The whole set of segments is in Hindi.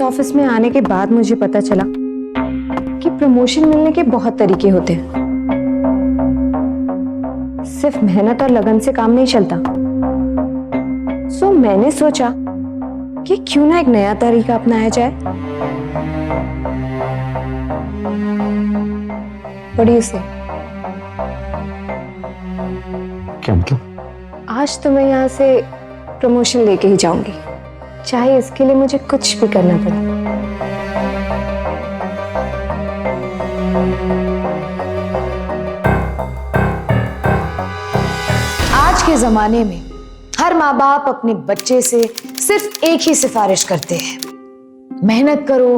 ऑफिस में आने के बाद मुझे पता चला कि प्रमोशन मिलने के बहुत तरीके होते हैं। सिर्फ मेहनत और लगन से काम नहीं चलता। सो मैंने सोचा कि क्यों ना एक नया तरीका अपनाया जाए। पढ़िए से। क्या मतलब? आज तो मैं यहाँ से प्रमोशन लेके ही जाऊंगी, चाहे इसके लिए मुझे कुछ भी करना पड़े। आज के जमाने में हर माँ बाप अपने बच्चे से सिर्फ एक ही सिफारिश करते हैं, मेहनत करो,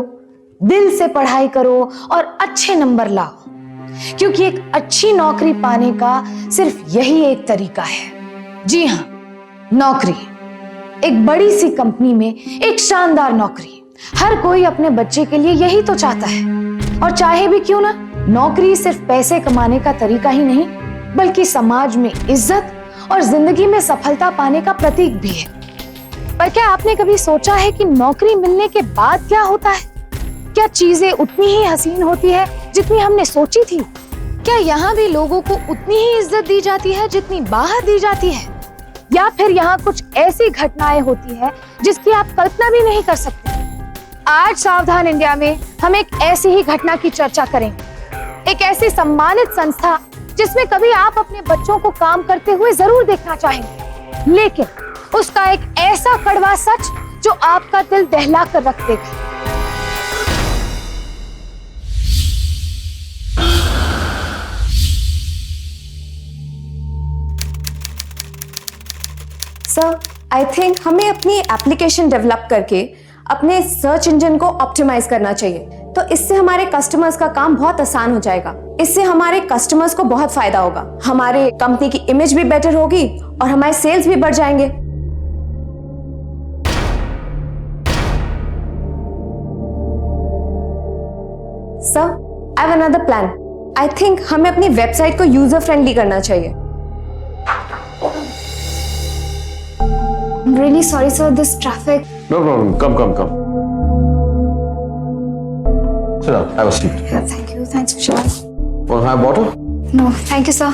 दिल से पढ़ाई करो और अच्छे नंबर लाओ, क्योंकि एक अच्छी नौकरी पाने का सिर्फ यही एक तरीका है। जी हाँ, नौकरी। एक बड़ी सी कंपनी में एक शानदार नौकरी। हर कोई अपने बच्चे के लिए यही तो चाहता है। और चाहे भी क्यों ना, नौकरी सिर्फ पैसे कमाने का तरीका ही नहीं, बल्कि समाज में इज्जत और जिंदगी में सफलता पाने का प्रतीक भी है। पर क्या आपने कभी सोचा है कि नौकरी मिलने के बाद क्या होता है? क्या चीजें उतनी ही हसीन होती है जितनी हमने सोची थी? क्या यहाँ भी लोगों को उतनी ही इज्जत दी जाती है जितनी बाहर दी जाती है? या फिर यहाँ कुछ ऐसी घटनाएं होती है जिसकी आप कल्पना भी नहीं कर सकते? आज सावधान इंडिया में हम एक ऐसी ही घटना की चर्चा करेंगे। एक ऐसी सम्मानित संस्था जिसमें कभी आप अपने बच्चों को काम करते हुए जरूर देखना चाहेंगे, लेकिन उसका एक ऐसा कड़वा सच जो आपका दिल दहला कर रख देगा। सर, आई थिंक हमें अपनी एप्लीकेशन डेवलप करके अपने सर्च इंजन को ऑप्टिमाइज करना चाहिए। तो इससे हमारे कस्टमर्स का काम बहुत आसान हो जाएगा। इससे हमारे कस्टमर्स को बहुत फायदा होगा, हमारे कंपनी की इमेज भी बेटर होगी और हमारे सेल्स भी बढ़ जाएंगे। Sir, I have another plan. I think हमें अपनी वेबसाइट को यूजर फ्रेंडली करना चाहिए। I'm really sorry, sir. This traffic. No problem. Come. Sit down. Have a seat. Yeah, thank you. Thanks, Vishal. Want to have water? No, thank you, sir.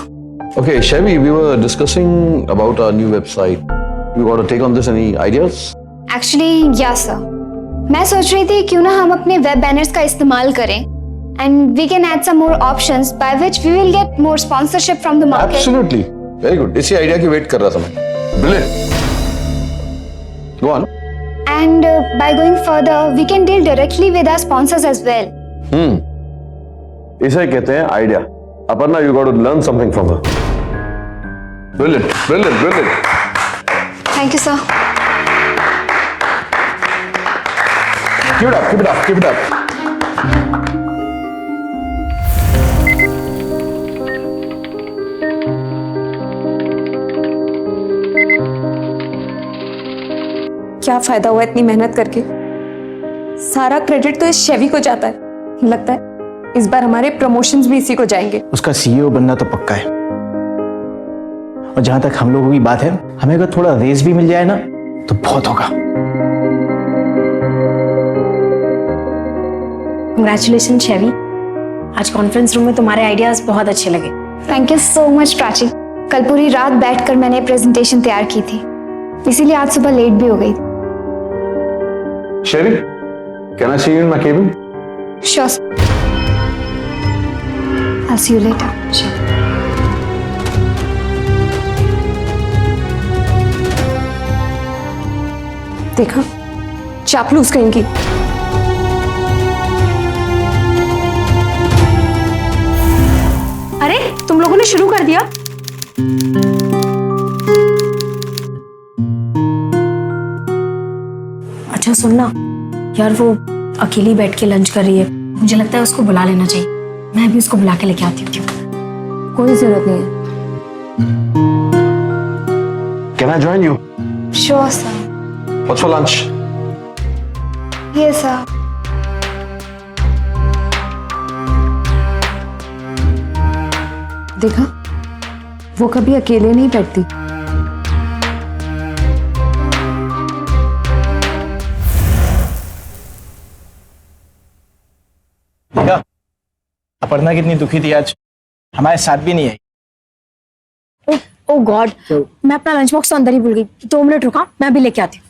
Okay, Chevy, we were discussing about our new website. You want to take on this? Any ideas? Actually, yeah, sir. मैं सोच रही थी क्यों ना हम अपने वेब बैनर्स का इस्तेमाल करें, and we can add some more options by which we will get more sponsorship from the market. Absolutely. Very good. इसी आइडिया की वेट कर रहा था मैं. Brilliant. Go on. And by going further, we can deal directly with our sponsors as well. इसे कहते हैं idea. Aparna, you got to learn something from her. Brilliant. Thank you, sir. Keep it up. क्या फायदा हुआ इतनी मेहनत करके? सारा क्रेडिट तो इस शेवी को जाता है। लगता है इस बार हमारे प्रमोशंस भी इसी को जाएंगे। उसका सीईओ बनना तो पक्का है। और जहां तक हम लोगों की बात है, हमें अगर थोड़ा रेस भी मिल जाए ना तो बहुत होगा। कंग्रेचुलेशन शेवी, आज कॉन्फ्रेंस रूम में तुम्हारे आइडियाज बहुत अच्छे लगे। Thank you so much, Prachi. कल पूरी रात बैठकर मैंने प्रेजेंटेशन तैयार की थी, इसीलिए आज सुबह लेट भी हो गई। Chevy, can I see you in my cabin? Sure, sir. I'll see you later. Sure. देखा, चापलूस कहीं की। अरे तुम लोगों ने शुरू कर दिया? अच्छा सुनना यार, वो अकेली बैठ के लंच कर रही है, मुझे लगता है उसको बुला लेना चाहिए। मैं भी उसको बुला के लेके आती हूँ। कोई जरूरत नहीं है। Can I join you? Sure, sir. What's for lunch? Yes, sir. देखा, वो कभी अकेले नहीं बैठती। अपर्णा कितनी दुखी थी आज, हमारे साथ भी नहीं आई। ओ गॉड, मैं अपना लंच बॉक्स तो अंदर ही भूल गई। 2 मिनट रुका, मैं भी लेके आती हूँ।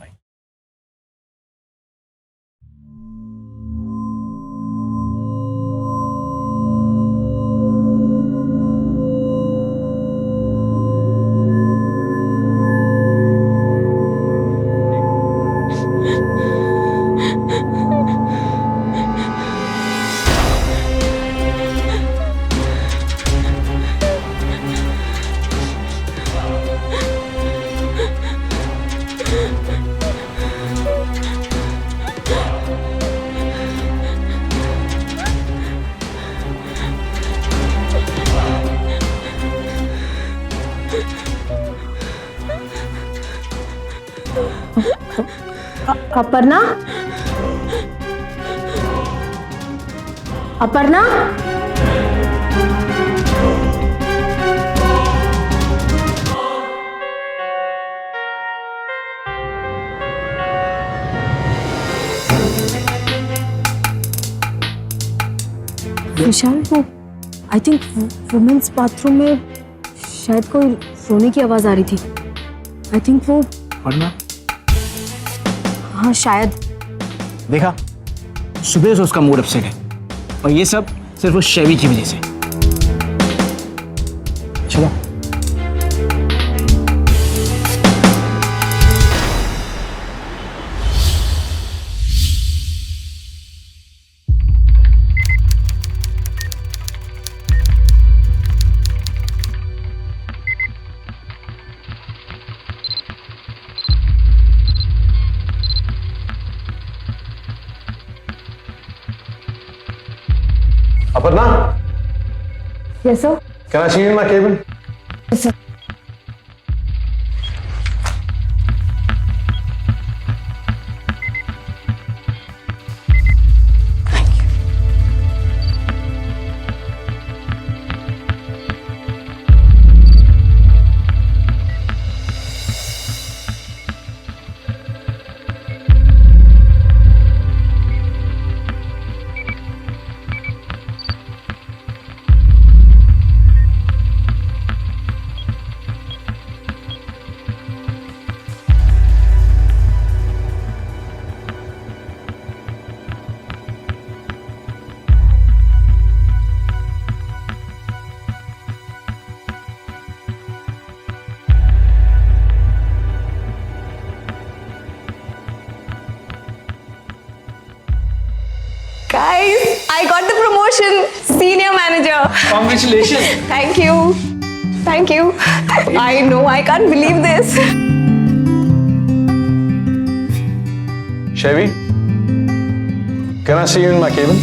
अपर्णा, अपर्णा, विशाल, वो आई थिंक वुमेन्स बाथरूम में शायद कोई रोने की आवाज आ रही थी। आई थिंक वो, अपर्णा, हाँ शायद। देखा, सुबह से उसका मूड अपसेट है और ये सब सिर्फ उस शैवी की वजह से। चलो। Aparna, Yes sir. can I see you in my cabin? Yes sir. Guys, I got the promotion, senior manager. Congratulations. Thank you. Thank you. I know, I can't believe this. Chevy, can I see you in my cabin?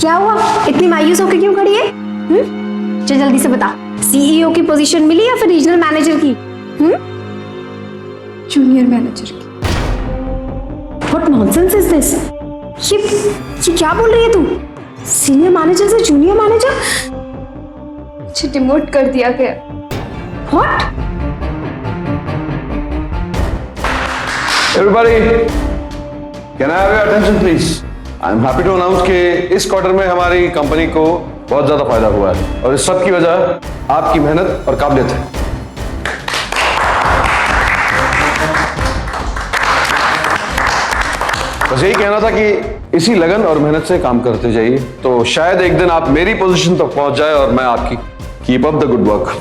क्या हुआ, इतनी मायूस होकर क्यों खड़ी है? चल जल्दी से बता, सीईओ की पोजीशन मिली या फिर रीजनल मैनेजर की? जूनियर मैनेजर की। What nonsense is this? ये क्या बोल रही है तू? सीनियर मैनेजर से जूनियर मैनेजर? मुझे डिमोट कर दिया गया। What? Everybody, can I have your attention please? I'm happy to announce कि इस क्वार्टर में हमारी कंपनी को बहुत ज्यादा फायदा हुआ है और इस सब की वजह आपकी मेहनत और काबिलियत है। बस यही कहना था कि इसी लगन और मेहनत से काम करते जाइए तो शायद एक दिन आप मेरी पोजीशन तक पहुंच जाए और मैं आपकी। Keep up the good work.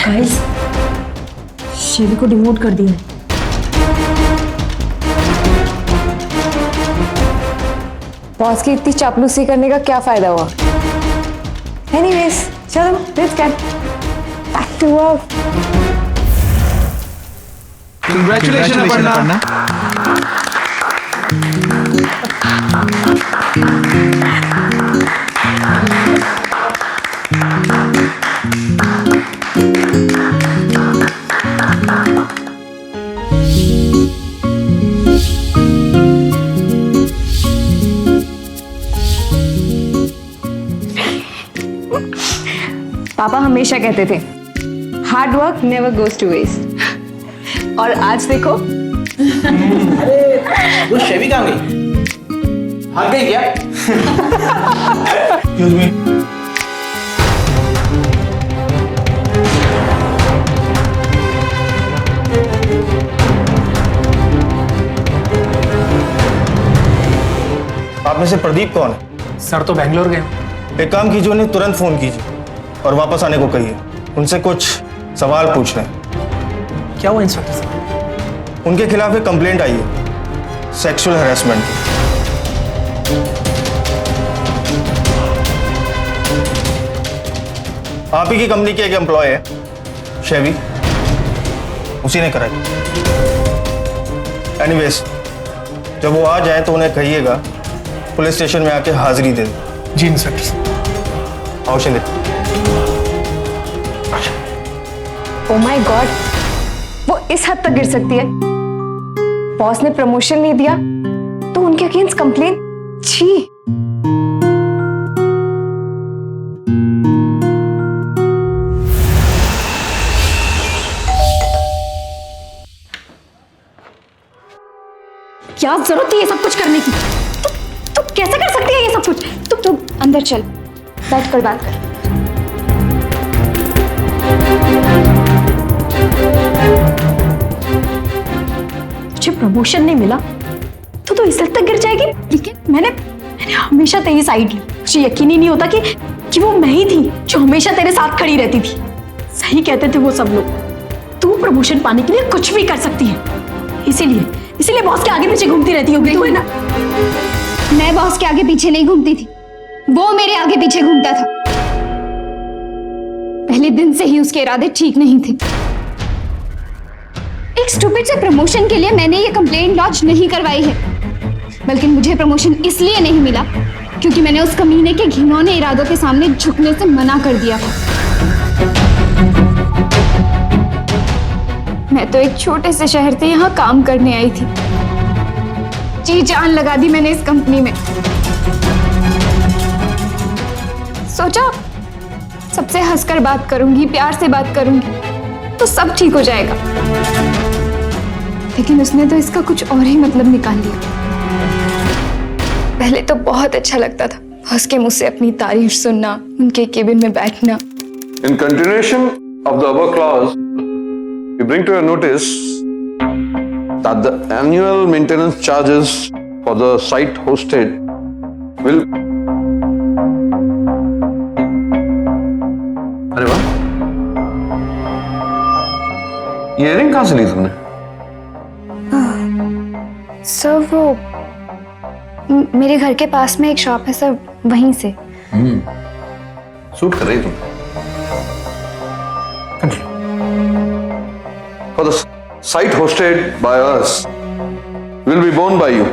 Guys, Chevy को डिमोट कर दिया। बॉस की इतनी चापलूसी करने का क्या फायदा हुआ? एनीवेज, चलो let's get back to work. Congratulations, Aparna. पापा हमेशा कहते थे hard work never goes to waste, और आज देखो वो शेवी कहाँ गई? भाग गई क्या? Excuse me. आप में से प्रदीप कौन है? सर तो बेंगलोर गए। एक काम कीजिए, उन्हें तुरंत फोन कीजिए और वापस आने को कहिए। उनसे कुछ सवाल पूछ रहे हैं। क्या हुआ इंस्पेक्टर साहब? उनके खिलाफ एक कंप्लेंट आई है, सेक्सुअल हैरेसमेंट की। आप ही की कंपनी के एक एम्प्लॉय है शेवी, उसी ने कराई। एनीवेज, जब वो आ जाए तो उन्हें कहिएगा पुलिस स्टेशन में आके हाजिरी दे दे। जी इंस्पेक्टर साहब। आओ चलिए। ओ माय गॉड, वो इस हद तक गिर सकती है? बॉस ने प्रमोशन नहीं दिया तो उनके अगेंस्ट कंप्लेन? छी। क्या जरूरत थी ये सब कुछ करने की? तू कैसे कर सकती है ये सब कुछ? तू अंदर चल, बैठ कर बात कर। तुझे प्रमोशन नहीं मिला तो इस हद तक गिर जाएगी? लेकिन मैंने हमेशा तेरी साइड ली। मुझे यकीन ही नहीं होता कि वो मैं ही थी जो हमेशा तेरे साथ खड़ी रहती थी। सही कहते थे वो सब लोग, तू प्रमोशन पाने के लिए कुछ भी कर सकती है। इसीलिए बॉस के आगे पीछे घूमती रहती होगी तू, है ना? मैं बॉस के आगे पीछे नहीं घूमती थी, वो मेरे आगे पीछे घूमता था। पहले दिन से ही उसके इरादे ठीक नहीं थे। एक स्टूपिड से प्रमोशन के लिए मैंने ये कंप्लेंट लॉन्च नहीं करवाई है, बल्कि मुझे प्रमोशन इसलिए नहीं मिला क्योंकि मैंने उस कमीने के घिनौने इरादों के सामने झुकने से मना कर दिया था। मैं तो एक छोटे से शहर से यहाँ काम करने आई थी। जी जान लगा दी मैंने इस कंपनी में। सोचा सबसे हंसकर बात करूंगी, प्यार से बात करूंगी तो सब ठीक हो जाएगा, लेकिन उसने तो इसका कुछ और ही मतलब निकाल लिया। पहले तो बहुत अच्छा लगता था बॉस के मुंह से अपनी तारीफ सुनना, उनके केबिन में बैठना। In continuation of the above clause, we bring to your notice that the annual maintenance charges for the site hosted will. अरे वाह, ये इयरिंग कहाँ से ली तुमने? सर वो मेरे घर के पास में एक शॉप है सर, वहीं से। सूट कर रही तुम। For the site hosted by us will be borne by you.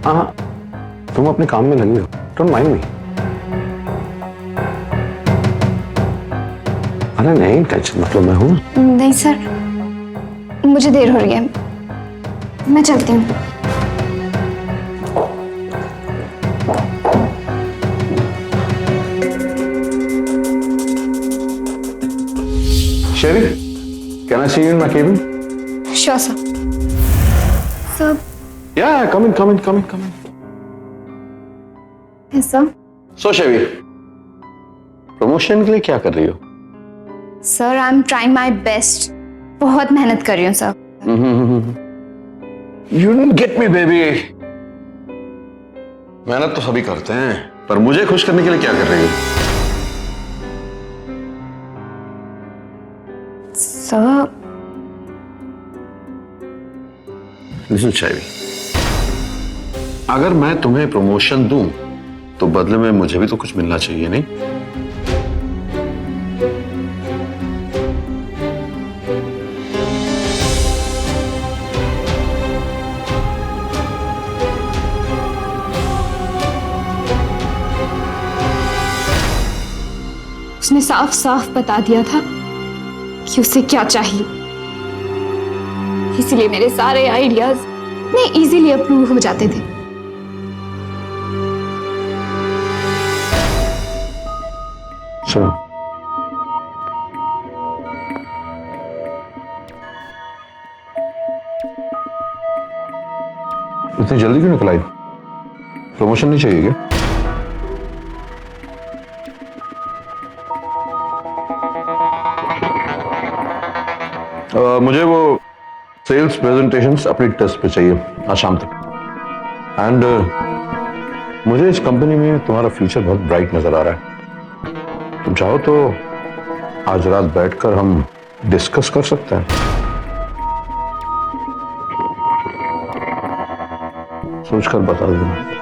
हाँ, तुम अपने काम में लगी हो, डोंट माइंड मी। अरे नहीं, टेंशन मत लो, मैं हूं। नहीं सर, मुझे देर हो रही है, मैं चलती हूँ। Sherry, can I see you in my cabin? Sure sir. Sir Yeah, come in. Sir So, Chevy, promotion के लिए क्या कर रही हो? Sir I am trying my best, बहुत मेहनत कर रही हूँ sir. You didn't get me, baby. मेहनत तो सभी करते हैं, पर मुझे खुश करने के लिए क्या कर रही हो? सर Listen, शैवी, अगर मैं तुम्हें प्रमोशन दूं तो बदले में मुझे भी तो कुछ मिलना चाहिए, नहीं? उसने साफ साफ बता दिया था कि उसे क्या चाहिए, इसीलिए मेरे सारे आइडियाज इतने इजीली अप्रूव हो जाते थे। So, इतनी जल्दी क्यों निकल आई? प्रमोशन नहीं चाहिए क्या? मुझे वो सेल्स प्रेजेंटेशंस अपनी टेस्ट पे चाहिए आज शाम तक। एंड मुझे इस कंपनी में तुम्हारा फ्यूचर बहुत ब्राइट नजर आ रहा है। तुम चाहो तो आज रात बैठकर हम डिस्कस कर सकते हैं। सोचकर बता देना।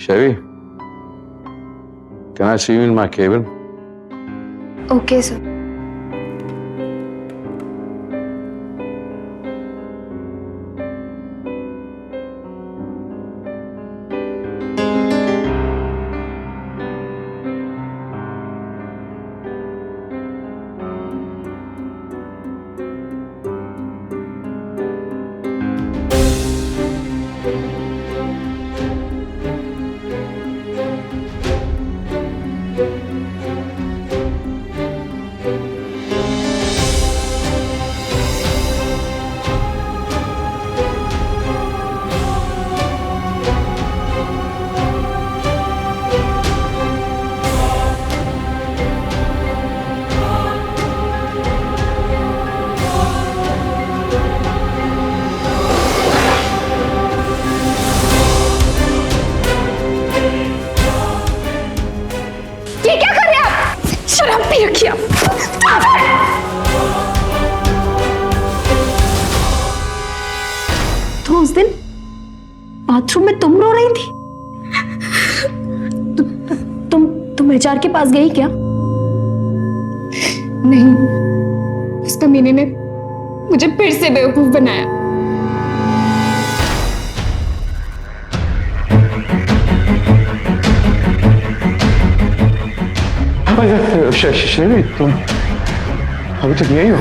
Chevy, can I see you in my cabin? Okay sir. ये क्या कर रहे हैं आप? शराब पी रखी है। तो उस दिन बाथरूम में तुम रो रही थी? तुम एचआर के पास गई क्या? नहीं, उस कमीने ने मुझे फिर से बेवकूफ बनाया। शेवी, तुम अभी तक यही हो?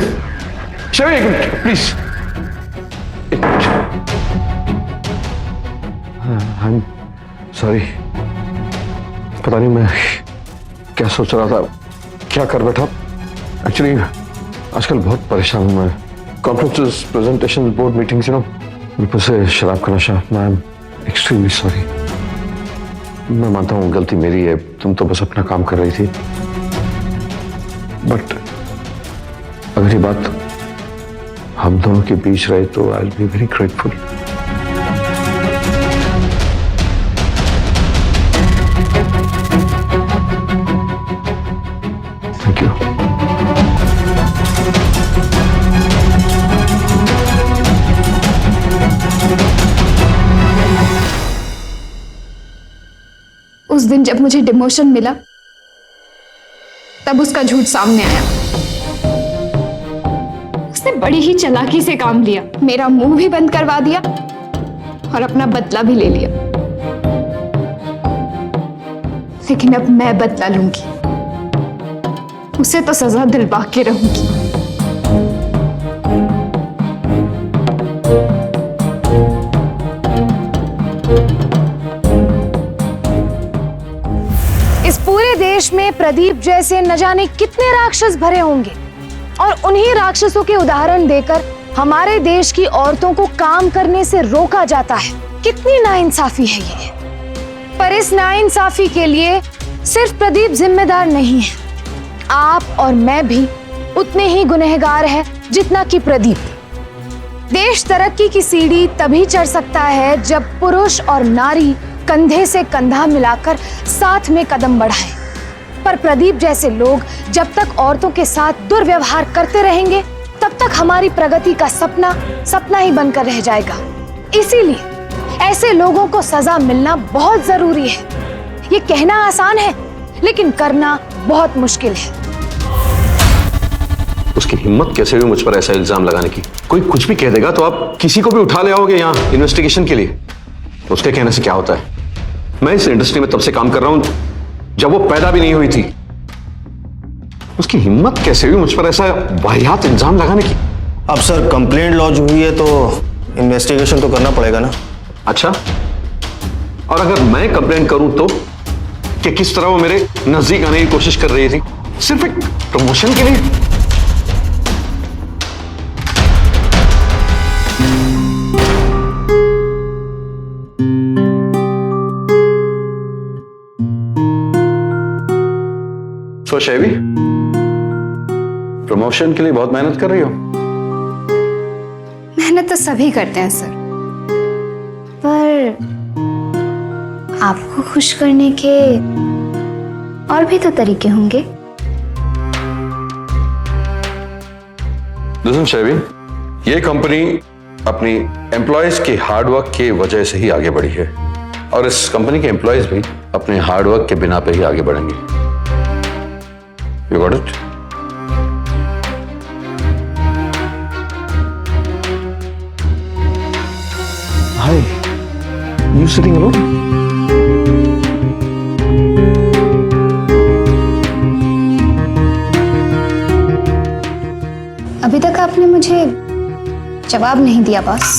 शेवी, एक minute please. I am sorry, पता नहीं मैं क्या सोच रहा था, क्या कर बैठा। एक्चुअली आजकल बहुत परेशान हूं मैं। Conferences, presentation, board meetings, you know, ऊपर से शराब का नशा। I am extremely sorry. मैं मानता हूँ गलती मेरी है, तुम तो बस अपना काम कर रही थी। बट अगर ये बात हम दोनों के बीच रहे तो I will be very grateful. Thank you. उस दिन जब मुझे डिमोशन मिला तब उसका झूठ सामने आया। उसने बड़ी ही चालाकी से काम लिया, मेरा मुंह भी बंद करवा दिया और अपना बदला भी ले लिया। लेकिन अब मैं बदला लूंगी, उसे तो सजा दिलवा के रहूंगी। इस पूरे देश में प्रदीप जैसे न जाने कितने राक्षस भरे होंगे और उन्हीं राक्षसों के उदाहरण देकर हमारे देश की औरतों को काम करने से रोका जाता है। कितनी नाइंसाफी है ये। पर इस नाइंसाफी के लिए सिर्फ प्रदीप जिम्मेदार नहीं है, आप और मैं भी उतने ही गुनहगार हैं जितना कि प्रदीप। देश तरक्की की सीढ़ी तभी चढ़ सकता है जब पुरुष और नारी कंधे से कंधा मिलाकर साथ में कदम बढ़ाएं। पर प्रदीप जैसे लोग जब तक औरतों के साथ दुर्व्यवहार करते रहेंगे तब तक हमारी प्रगति का सपना ही बनकर रह जाएगा। इसीलिए ऐसे लोगों को सजा मिलना बहुत जरूरी है। ये कहना आसान है लेकिन करना बहुत मुश्किल है। उसकी हिम्मत कैसे हुई मुझ पर ऐसा इल्जाम लगाने की? कोई कुछ भी कह देगा तो आप किसी को भी उठा ले आओगे यहाँ इन्वेस्टिगेशन के लिए। उसके कहने से क्या होता है? मैं इस इंडस्ट्री में तब से काम कर रहा हूं जब वो पैदा भी नहीं हुई थी। उसकी हिम्मत कैसे हुई मुझ पर ऐसा वाहियात इल्जाम लगाने की? अब सर कंप्लेंट लॉन्च हुई है तो इन्वेस्टिगेशन तो करना पड़ेगा ना। अच्छा, और अगर मैं कंप्लेंट करूं तो कि किस तरह वो मेरे नजदीक आने की कोशिश कर रही थी सिर्फ एक प्रमोशन के लिए? तो शैवी, प्रमोशन के लिए बहुत मेहनत कर रही हो। मेहनत तो सभी करते हैं सर, पर आपको खुश करने के और भी तो तरीके होंगे। लिसन शैवी, ये कंपनी अपनी एम्प्लॉयज के हार्डवर्क की वजह से ही आगे बढ़ी है और इस कंपनी के एम्प्लॉयज भी अपने हार्डवर्क के बिना पे ही आगे बढ़ेंगे। You got it? Hi, you sitting alone? अभी तक आपने मुझे जवाब नहीं दिया boss.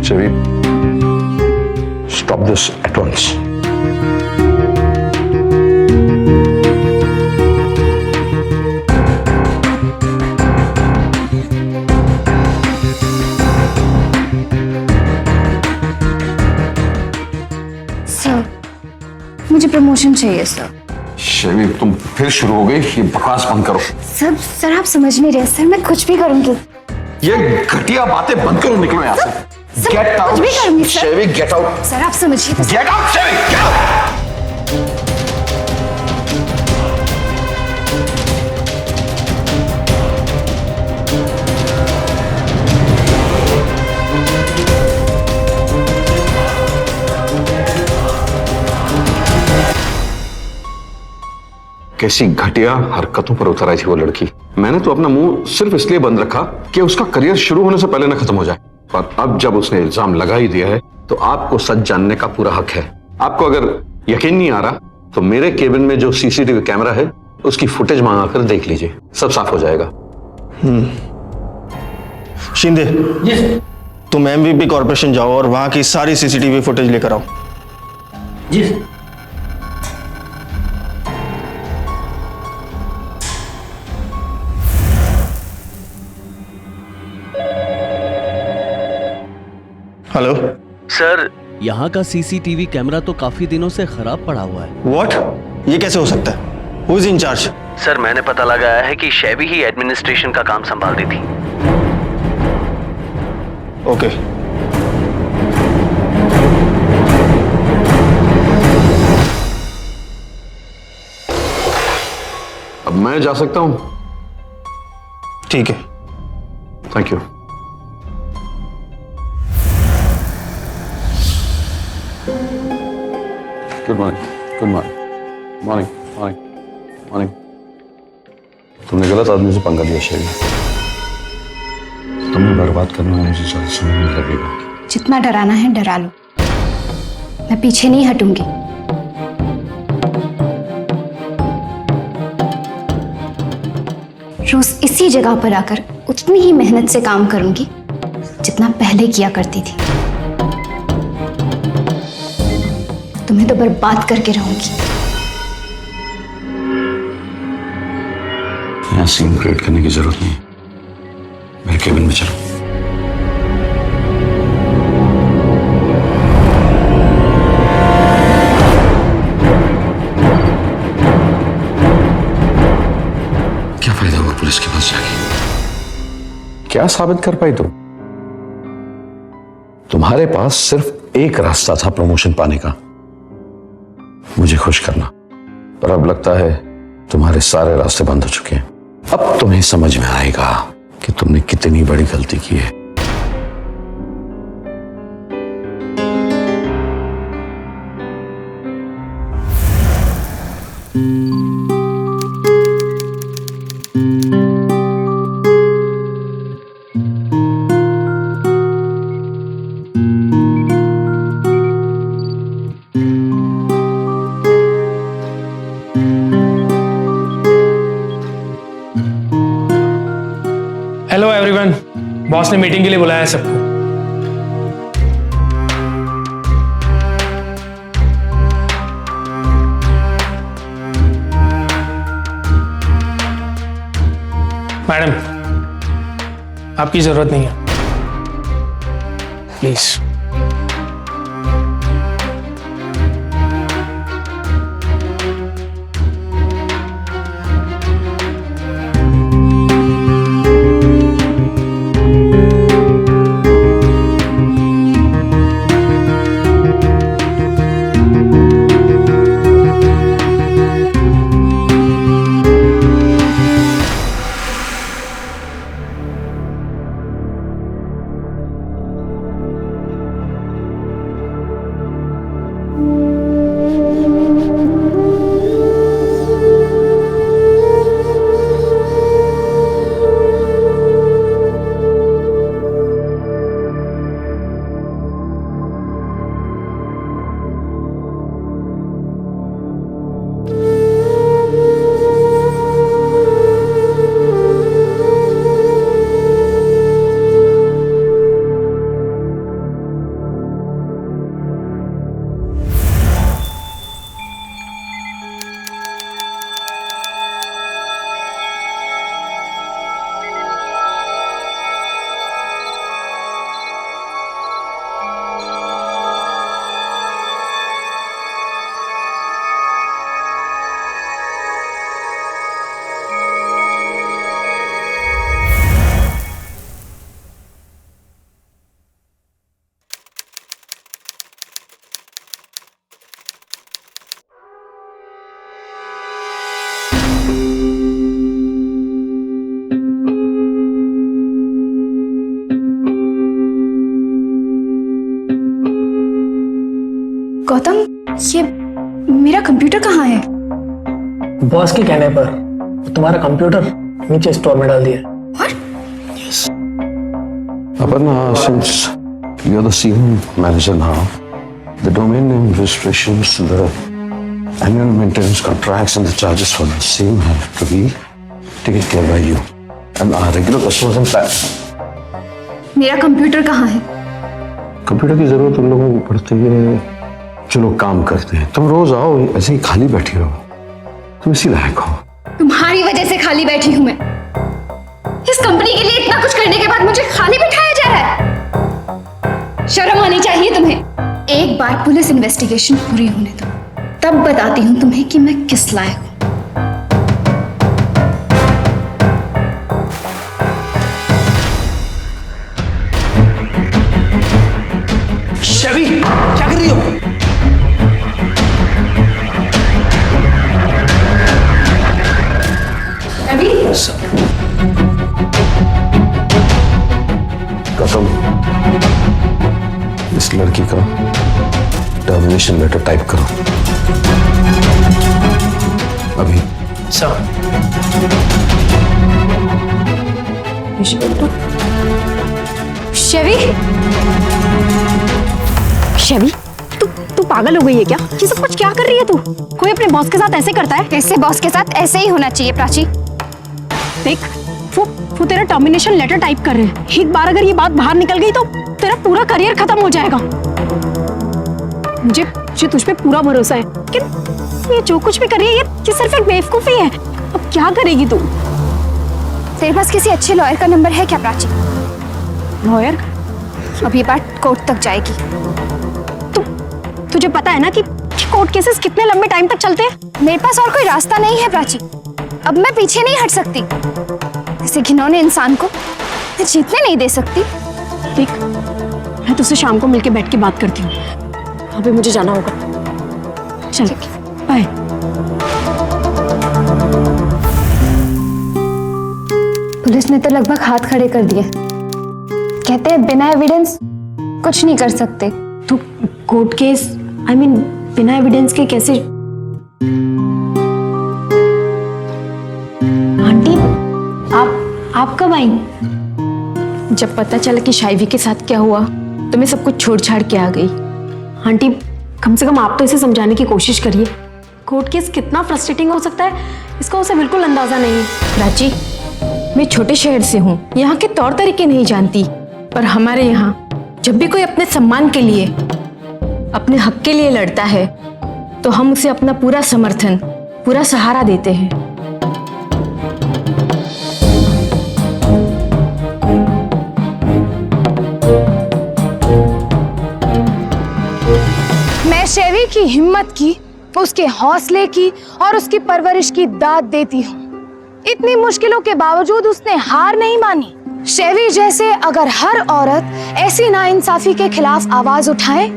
Shaivi, stop this at once. मुझे प्रमोशन चाहिए सर। शैवी, तुम फिर शुरू हो गई। ये बकवास बंद करो। सर आप समझ नहीं रहे सर, मैं कुछ भी करूंगी। ये घटिया बातें बंद करो, निकलो यहाँ से। Get out. कुछ भी करूंगी sir. Shaivi, get out. Sir आप समझिए तो। Get out Shaivi, get out. कैसी घटिया हरकतों पर उतर आई थी वो लड़की। मैंने तो अपना मुंह सिर्फ इसलिए बंद रखा कि उसका करियर शुरू होने से पहले ना खत्म हो जाए। पर अब जब उसने इल्जाम लगा ही दिया है तो आपको सच जानने का पूरा हक है। आपको अगर यकीन नहीं आ रहा तो मेरे केबिन में जो सीसीटीवी कैमरा है उसकी फुटेज मंगा कर देख लीजिए, सब साफ हो जाएगा। शिंदे, तुम एमवीपी कॉर्पोरेशन जाओ और वहां की सारी सीसीटीवी फुटेज लेकर आओ। जी। हेलो सर, यहाँ का सीसीटीवी कैमरा तो काफी दिनों से खराब पड़ा हुआ है। व्हाट? ये कैसे हो सकता है? Who is in charge? Sir, मैंने पता लगाया है कि शैवी ही एडमिनिस्ट्रेशन का काम संभालती थी। ओके। अब मैं जा सकता हूं? ठीक है। Thank you. Good morning, good morning, morning, morning, morning. तुमने गलत आदमी से पंगा लिया शैवी। तुम्हें बर्बाद करना मुझे ज्यादा समय नहीं लगेगा। जितना डराना है डरा लो, मैं पीछे नहीं हटूंगी। रोज इसी जगह पर आकर उतनी ही मेहनत से काम करूंगी जितना पहले किया करती थी। तुम्हें तो बर्बाद करके रहूंगी। यहाँ सीन क्रिएट करने की जरूरत नहीं है, मेरे केबिन में चलो। क्या फायदा हुआ पुलिस के पास जाके? क्या साबित कर पाई तुम? तुम्हारे पास सिर्फ एक रास्ता था प्रमोशन पाने का, मुझे खुश करना। पर अब लगता है तुम्हारे सारे रास्ते बंद हो चुके हैं। अब तुम्हें समझ में आएगा कि तुमने कितनी बड़ी गलती की है। हेलो एवरीवन, बॉस ने मीटिंग के लिए बुलाया है सबको। मैडम, आपकी जरूरत नहीं है, प्लीज। गौतम, ये मेरा कंप्यूटर कहाँ है? बॉस के कहने पर तुम्हारा कंप्यूटर नीचे स्टोर में डाल दिया। Aparna, since you're the senior manager now, the domain name registrations, the annual maintenance contracts and the charges for the same have to be taken care by you. And our regular customers and clients. मेरा कंप्यूटर कहाँ है? कंप्यूटर की जरूरत उन लोगों को पड़ती है जो लोग काम करते हैं। तुम रोज आओ ऐसे ही खाली बैठी रहो, तुम इसी लायक हो। तुम्हारी वजह से खाली बैठी हूँ मैं। इस कंपनी के लिए इतना कुछ करने के बाद मुझे खाली बिठाया जा रहा है। शर्म आनी चाहिए तुम्हें। एक बार पुलिस इन्वेस्टिगेशन पूरी होने दो, तब बताती हूँ तुम्हें कि मैं किस लायक हूँ। शबी, क्या कर रही हो? गौतम, इस लड़की का टर्मिनेशन लेटर टाइप करो अभी। सर, शवी, शवी, तू पागल हो गई है क्या? ये सब कुछ क्या कर रही है तू? कोई अपने बॉस के साथ ऐसे करता है? ऐसे बॉस के साथ ऐसे ही होना चाहिए प्राची। देख, वो तेरा टर्मिनेशन लेटर टाइप कर रहे हैं। एक बार अगर ये बात बाहर निकल गई तो तेरा पूरा करियर खत्म हो जाएगा। मुझे तुझ पे पूरा भरोसा है कि ये जो कुछ भी कर रही है ये सिर्फ एक बेवकूफी है। अब क्या करेगी तू? तेरे पास किसी अच्छे लॉयर का नंबर है क्या प्राची? लॉयर? अब ये बात कोर्ट तक जाएगी। तुझे पता है ना कि कोर्ट केसेस कितने लंबे टाइम तक चलते हैं। मेरे पास और कोई रास्ता नहीं है प्राची, अब मैं पीछे नहीं हट सकती। किसी घिनौने इंसान को मैं जीतने नहीं दे सकती। देख, मैं तुझसे शाम को मिलके बैठ के बात करती हूँ, अभी मुझे जाना होगा। चल बाय। पुलिस ने तो लगभग हाथ खड़े कर दिए, कहते हैं बिना एविडेंस कुछ नहीं कर सकते। तो कोर्ट केस आई मीन बिना एविडेंस के कैसे? आंटी आप कब आई? जब पता चला कि शाइवी के साथ क्या हुआ तो मैं सब कुछ छोड़ छाड़ के आ गई। आंटी कम से कम आप तो इसे समझाने की कोशिश करिए। कोर्ट केस कितना फ्रस्ट्रेटिंग हो सकता है इसका उसे बिल्कुल अंदाजा नहीं है। प्राची, मैं छोटे शहर से हूँ, यहाँ के तौर तरीके नहीं जानती, पर हमारे यहाँ जब भी कोई अपने सम्मान के लिए, अपने हक के लिए लड़ता है तो हम उसे अपना पूरा समर्थन, पूरा सहारा देते हैं। मैं शैवी की हिम्मत की, उसके हौसले की और उसकी परवरिश की दाद देती हूँ। इतनी मुश्किलों के बावजूद उसने हार नहीं मानी। शैवी जैसे अगर हर औरत ऐसी नाइंसाफी के खिलाफ आवाज उठाए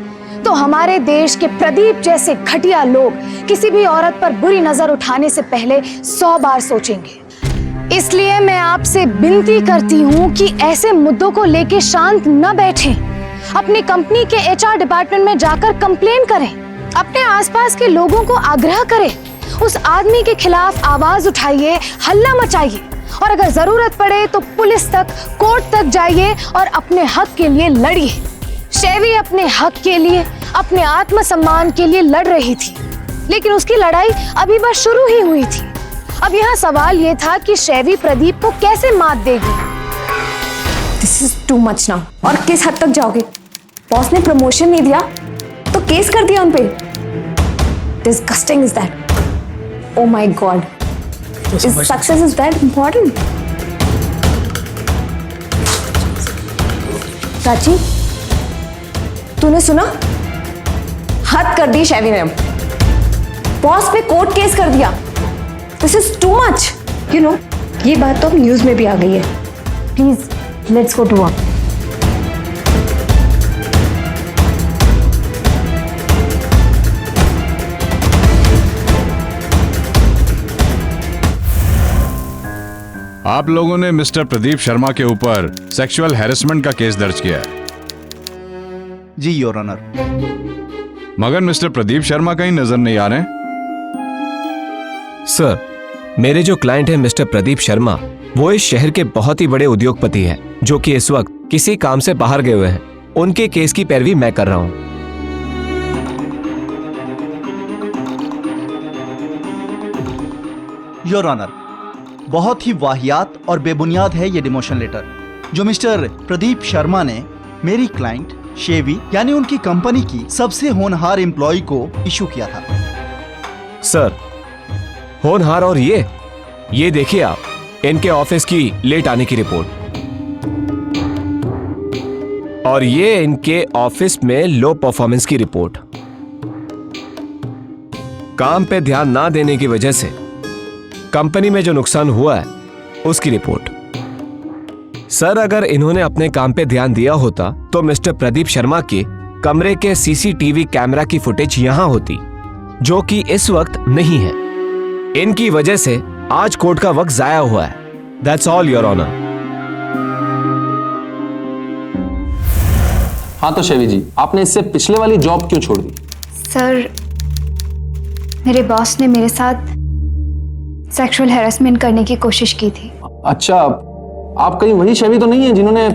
तो हमारे देश के प्रदीप जैसे घटिया लोग किसी भी औरत पर बुरी नजर उठाने से पहले 100 बार सोचेंगे। इसलिए मैं आपसे विनती करती हूँ कि ऐसे मुद्दों को लेके शांत न बैठें। अपनी कंपनी के HR डिपार्टमेंट में जाकर कंप्लेन करें, अपने आसपास के लोगों को आग्रह करें, उस आदमी के खिलाफ आवाज उठाइए, हल्ला मचाइए और अगर जरूरत पड़े तो पुलिस तक, कोर्ट तक जाइए और अपने हक के लिए लड़िए। शैवी अपने हक के लिए, अपने आत्मसम्मान के लिए लड़ रही थी, लेकिन उसकी लड़ाई अभी बस शुरू ही हुई थी। अब यहाँ सवाल ये था कि शैवी प्रदीप को कैसे मात देगी। This is too much now. और किस हद तक जाओगे? बॉस ने प्रमोशन नहीं दिया तो केस कर दिया उनपे। Disgusting is that. Oh my God, is success is that important? Prachi, तूने सुना? हद कर दी शैवी ने, बॉस पे कोर्ट केस कर दिया। This is too much. You know, ये बात तो न्यूज में भी आ गई है। Please let's go to work. आप लोगों ने मिस्टर प्रदीप शर्मा के ऊपर सेक्सुअल हैरेसमेंट का केस दर्ज किया है। जी योर ऑनर। मगर मिस्टर प्रदीप शर्मा कहीं नजर नहीं आ रहे। सर, मेरे जो क्लाइंट है मिस्टर प्रदीप शर्मा, वो इस शहर के बहुत ही बड़े उद्योगपति हैं, जो कि इस वक्त किसी काम से बाहर गए हुए हैं। उनके केस की पैरवी मैं कर रहा हूं। योर ऑनर, बहुत ही वाहियात और बेबुनियाद है ये डिमोशन लेटर जो मिस्टर प्रदीप शर्मा ने मेरी क्लाइंट शेवी यानी उनकी कंपनी की सबसे होनहार एम्प्लॉय को इशू किया था। सर, होनहार और ये देखिए आप, इनके ऑफिस की लेट आने की रिपोर्ट, और ये इनके ऑफिस में लो परफॉर्मेंस की रिपोर्ट, काम पे ध्यान ना देने की वजह से कंपनी में जो नुकसान हुआ है उसकी रिपोर्ट। सर, अगर इन्होंने अपने काम पे ध्यान दिया होता तो मिस्टर प्रदीप शर्मा के कमरे के CCTV कैमरा की फुटेज यहां होती, जो कि इस वक्त नहीं है। इनकी वजह से आज कोर्ट का वक्त जाया हुआ है। That's all your honour. हाँ तो शेवी जी, आपने इससे पिछले वाली जॉब क्यों छोड़ दी? सर, मेरे बॉस ने मेरे साथ सेक्सुअल हैरेसमेंट करने की कोशिश की थी। अच्छा, आप कहीं वही शेवी तो नहीं है जिन्होंने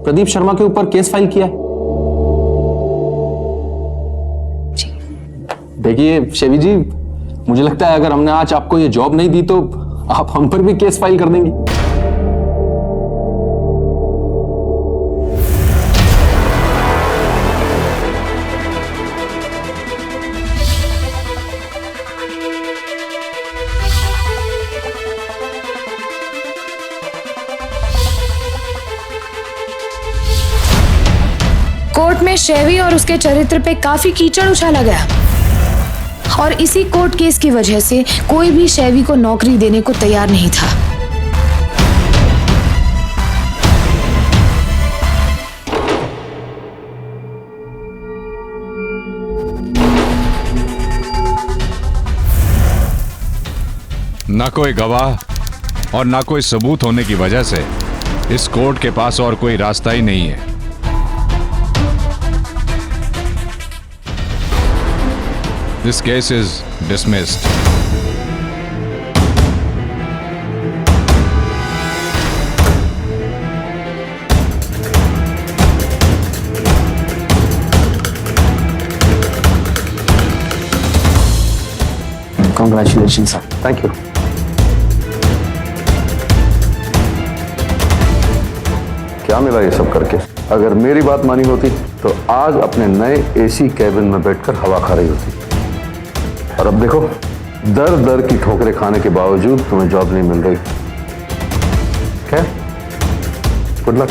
प्रदीप शर्मा के ऊपर केस फाइल किया है? देखिए शेवी जी, मुझे लगता है अगर हमने आज आपको ये जॉब नहीं दी तो आप हम पर भी केस फाइल कर देंगी। कोर्ट में शैवी और उसके चरित्र पे काफी कीचड़ उछाला गया और इसी कोर्ट केस की वजह से कोई भी शैवी को नौकरी देने को तैयार नहीं था। ना कोई गवाह और ना कोई सबूत होने की वजह से इस कोर्ट के पास और कोई रास्ता ही नहीं है। This case is dismissed. Congratulations, sir. Thank you. क्या मिला ये सब करके? अगर मेरी बात मानी होती तो आज अपने नए एसी कैबिन में बैठकर हवा खा रही होती। और अब देखो, दर दर की ठोकरें खाने के बावजूद तुम्हें जॉब नहीं मिल रही। क्या? Good luck.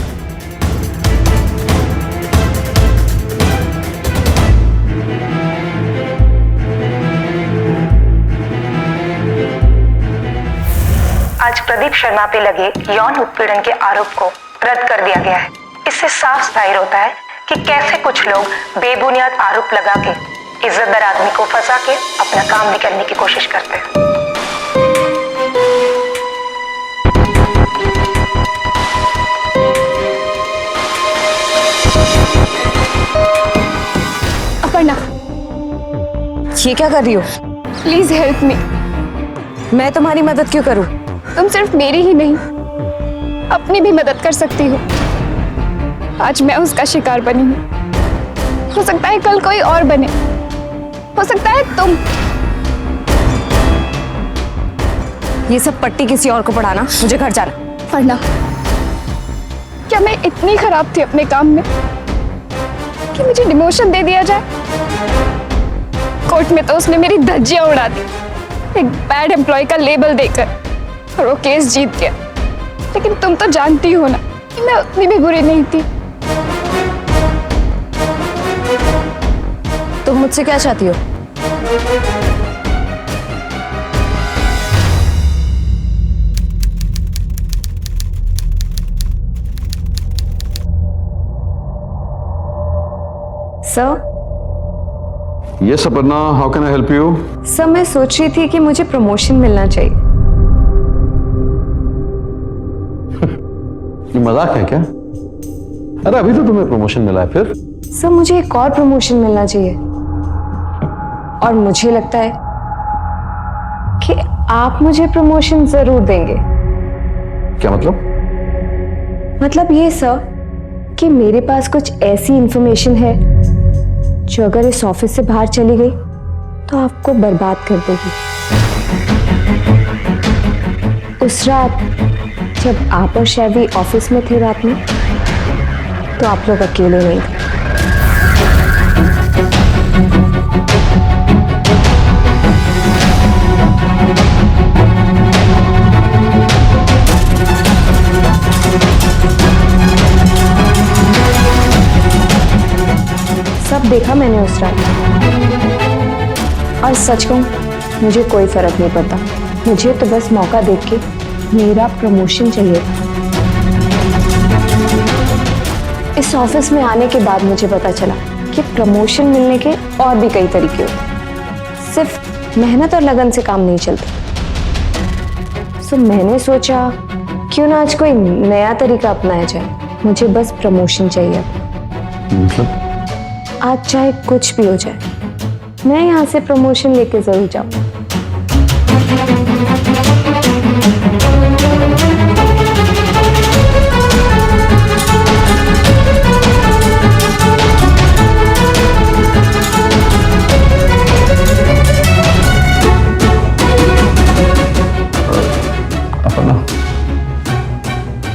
आज प्रदीप शर्मा पे लगे यौन उत्पीड़न के आरोप को रद्द कर दिया गया है। इससे साफ जाहिर होता है कि कैसे कुछ लोग बेबुनियाद आरोप लगा के इज्जतदार आदमी को फंसा के अपना काम निकालने की कोशिश करते हैं। अपर्णा, ये क्या कर रही हो? Please help me. मैं तुम्हारी मदद क्यों करूं? तुम सिर्फ मेरी ही नहीं, अपनी भी मदद कर सकती हो। आज मैं उसका शिकार बनी हूँ, हो सकता है कल कोई और बने, हो सकता है तुम। ये सब पट्टी किसी और को पढ़ाना, मुझे घर जाना। पढ़ना? क्या मैं इतनी खराब थी अपने काम में कि मुझे डिमोशन दे दिया जाए? कोर्ट में तो उसने मेरी धज्जियां उड़ा दी, एक बैड एम्प्लॉय का लेबल देकर, और वो केस जीत गया। लेकिन तुम तो जानती हो ना कि मैं उतनी भी बुरी नहीं थी। तुम मुझसे क्या चाहती हो? Sir? Yes Aparna, how can I help you? Sir, मैं सोच रही थी कि मुझे प्रमोशन मिलना चाहिए। ये मजाक है क्या? अरे अभी तो तुम्हें प्रमोशन मिला है फिर? सर, मुझे एक और प्रमोशन मिलना चाहिए और मुझे लगता है कि आप मुझे प्रमोशन जरूर देंगे। क्या मतलब? मतलब ये सर कि मेरे पास कुछ ऐसी इंफॉर्मेशन है जो अगर इस ऑफिस से बाहर चली गई तो आपको बर्बाद कर देगी। उस रात जब आप और शैवी ऑफिस में थे रात में, तो आप लोग अकेले नहीं थे। सब देखा मैंने उस रात, और सच कहूं मुझे कोई फर्क नहीं पड़ता। मुझे तो बस मौका देख के मेरा प्रमोशन चाहिए। इस ऑफिस में आने के बाद मुझे पता चला कि प्रमोशन मिलने के और भी कई तरीके होते, सिर्फ मेहनत और लगन से काम नहीं चलता। सो मैंने सोचा क्यों ना आज कोई नया तरीका अपनाया जाए। मुझे बस प्रमोशन चाहिए। मतलब? आज चाहे कुछ भी हो जाए, मैं यहाँ से प्रमोशन लेके जरूर जाऊँ।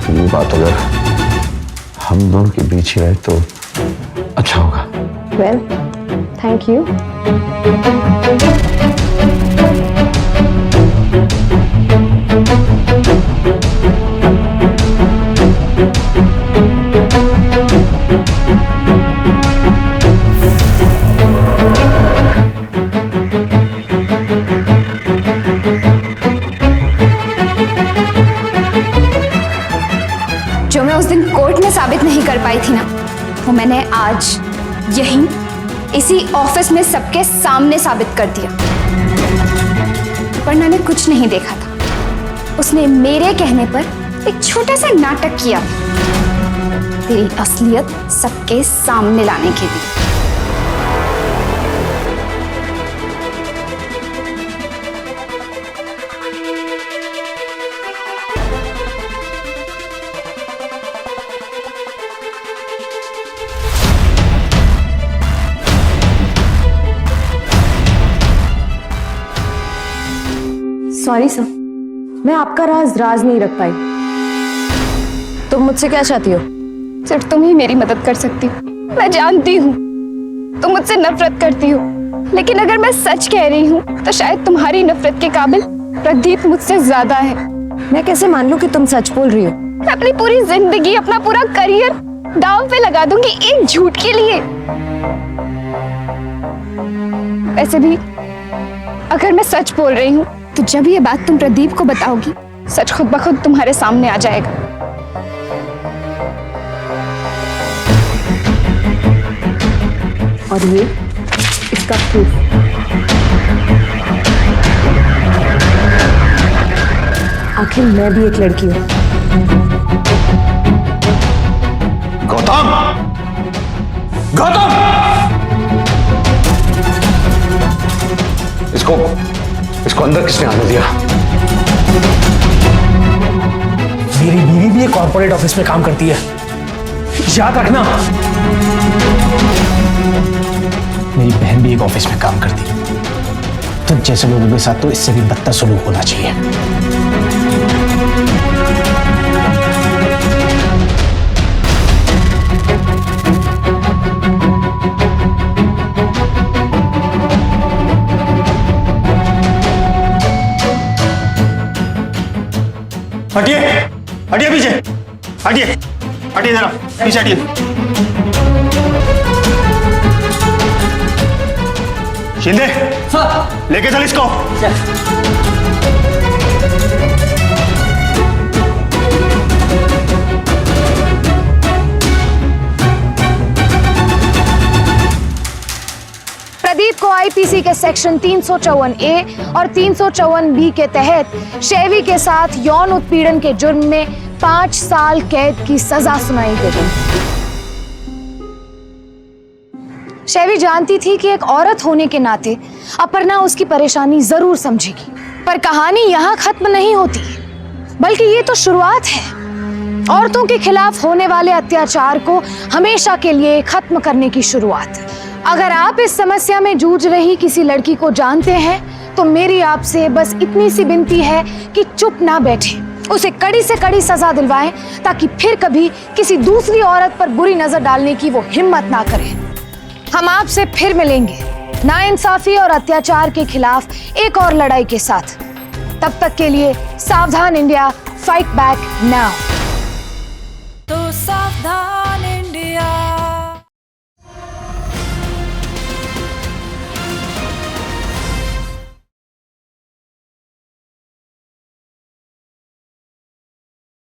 ये बात अगर हम दोनों के बीच ही रहे तो अच्छा होगा। Well, thank you. वो मैंने आज यहीं इसी ऑफिस में सबके सामने साबित कर दिया। अपर्णा ने कुछ नहीं देखा था, उसने मेरे कहने पर एक छोटा सा नाटक किया तेरी असलियत सबके सामने लाने के लिए। सॉरी सर, मैं आपका राज नहीं रख पाई। तुम मुझसे क्या चाहती हो? सिर्फ तुम ही मेरी मदद कर सकती हो। मैं जानती हूँ तुम मुझसे नफरत करती हो, लेकिन अगर मैं सच कह रही हूँ तो शायद तुम्हारी नफरत के काबिल प्रदीप मुझसे ज्यादा है। मैं कैसे मान लूं कि तुम सच बोल रही हो? मैं अपनी पूरी जिंदगी, अपना पूरा करियर दांव पे लगा दूंगी एक झूठ के लिए। वैसे भी अगर मैं सच बोल रही हूँ तो जब ये बात तुम प्रदीप को बताओगी, सच खुद ब खुद तुम्हारे सामने आ जाएगा। और ये इसका प्रूफ। आखिर मैं भी एक लड़की हूं। गौतम! गौतम! इसको अंदर किसने आने दिया? मेरी बीवी भी एक कॉर्पोरेट ऑफिस में काम करती है, याद रखना। मेरी बहन भी एक ऑफिस में काम करती है। तुम जैसे लोगों के साथ तो इससे भी बदतर सलूक होना चाहिए। हटिए, हटिए पीछे, हटिए, हटिए जरा, पीछे हटिए। शिंदे, लेके चल इसको। प्रदीप को आईपीसी के सेक्शन 354A और 354B के तहत शैवी के साथ यौन उत्पीड़न के जुर्म में 5 साल कैद की सजा सुनाई गई। शैवी जानती थी कि एक औरत होने के नाते अपर्णा उसकी परेशानी जरूर समझेगी, पर कहानी यहाँ खत्म नहीं होती, बल्कि ये तो शुरुआत है। औरतों के खिलाफ होने वाले अत्याचार को हमेशा के लिए खत्म करने की शुरुआत। अगर आप इस समस्या में जूझ रही किसी लड़की को जानते हैं तो मेरी आपसे बस इतनी सी विनती है कि चुप ना बैठे, उसे कड़ी से कड़ी सजा दिलवाएं ताकि फिर कभी किसी दूसरी औरत पर बुरी नजर डालने की वो हिम्मत ना करे। हम आपसे फिर मिलेंगे नाइंसाफी और अत्याचार के खिलाफ एक और लड़ाई के साथ। तब तक के लिए सावधान इंडिया, फाइट बैक नाउ। तो सावधान।